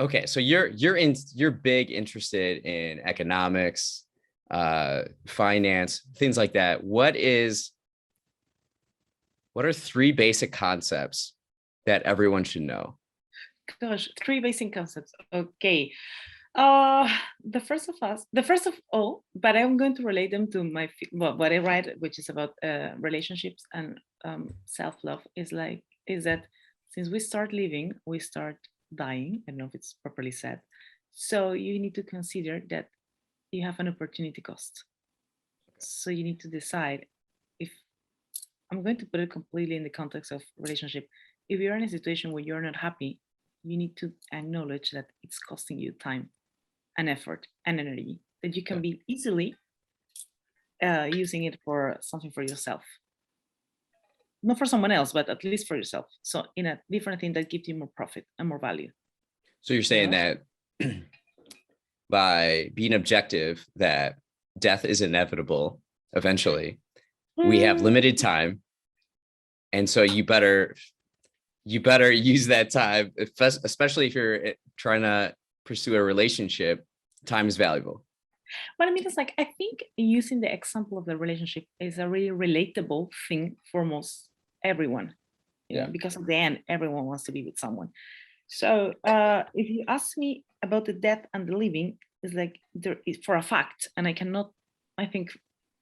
Okay, so you're big interested in economics, finance, things like that. What are three basic concepts that everyone should know? Gosh, three basic concepts. Okay. Uh, the first of all, but I'm going to relate them to what I write, which is about relationships and self-love. Is that since we start living, we start dying. I don't know if it's properly said. So you need to consider that you have an opportunity cost. So you need to decide if I'm going to put it completely in the context of relationship. If you're in a situation where you're not happy, you need to acknowledge that it's costing you time and effort and energy that you can Yeah. be easily using it for something for yourself. Not for someone else, but at least for yourself. So in a different thing that gives you more profit and more value. So you're saying No? that by being objective, that death is inevitable eventually. We have limited Mm, time, and so you better use that time, especially if you're trying to pursue a relationship. Time is valuable. what I mean is I think using the example of the relationship is a really relatable thing for most everyone, Yeah. because at the end, everyone wants to be with someone. So if you ask me about the death and the living, it's like there is for a fact, and I think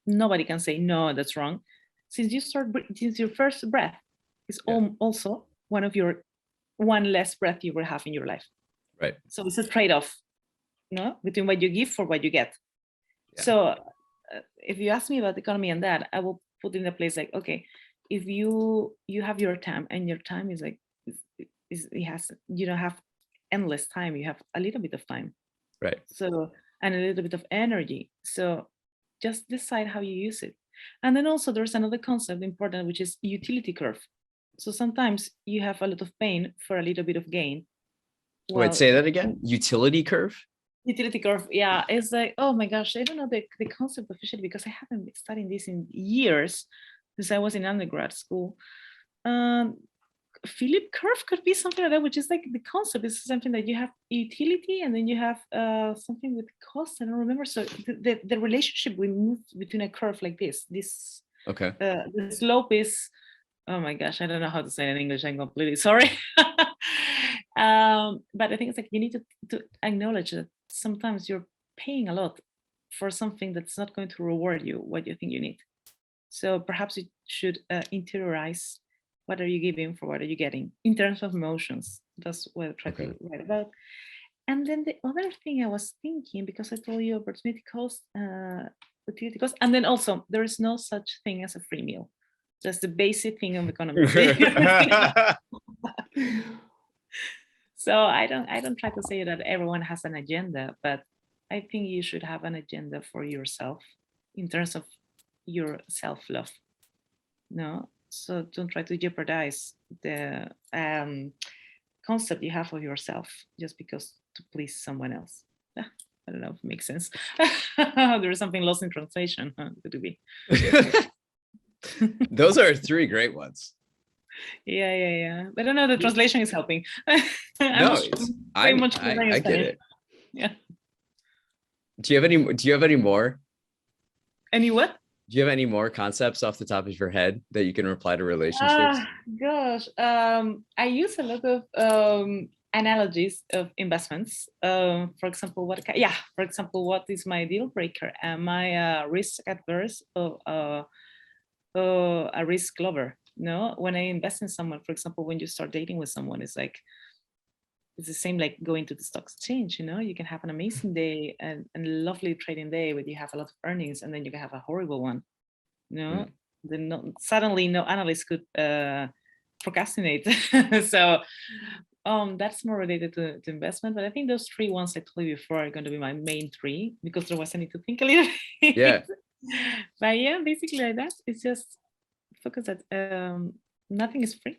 nobody can say no, that's wrong. Since your first breath is Yeah. also one less breath you will have in your life. Right. So it's a trade-off, no, between what you give for what you get. Yeah. So if you ask me about the economy and that, I will put in a place like, okay, if you have your time and your time is it has, you don't have endless time, you have a little bit of time. Right. So, and a little bit of energy. So just decide how you use it. And then also there's another concept important, which is utility curve. So sometimes you have a lot of pain for a little bit of gain. Wait, Well, say that again. Utility curve. utility curve, yeah, it's like, oh my gosh, I don't know the concept officially because I haven't been studying this in years since I was in undergrad school. Um, Philip curve could be something like that, which is like the concept is something that you have utility and then you have something with cost. I don't remember. So the relationship we move between a curve like this Okay. the slope is, oh my gosh, I don't know how to say it in English. I'm completely sorry. But I think it's like you need to acknowledge that sometimes you're paying a lot for something that's not going to reward you what you think you need. So perhaps you should interiorize what are you giving for what are you getting in terms of emotions. That's what I try Okay. to write about. And then the other thing I was thinking, because I told you opportunity cost, utility cost, and then also there is no such thing as a free meal. That's the basic thing of economics. So I don't try to say that everyone has an agenda, but I think you should have an agenda for yourself in terms of your self-love. No, so don't try to jeopardize the concept you have of yourself just because to please someone else. Ah, I don't know if it makes sense. There is something lost in translation. Could it be? Those are three great ones. Yeah. I don't know. The translation is helping. I'm No, it's way I'm much better in I get Spanish. it. Yeah. Do you have any more? Any what? Do you have any more concepts off the top of your head that you can apply to relationships? Ah, gosh. I use a lot of analogies of investments. For example, what is my deal breaker? Am I risk adverse or a risk lover? No, when I invest in someone, for example, when you start dating with someone, it's the same like going to the stock exchange. You can have an amazing day and a lovely trading day where you have a lot of earnings, and then you can have a horrible one. No, Mm, then suddenly no analyst could procrastinate. So that's more related to investment. But I think those three ones I told you before are going to be my main three because otherwise I need to think a little yeah. bit. But yeah, basically like that. It's just focus that nothing is free.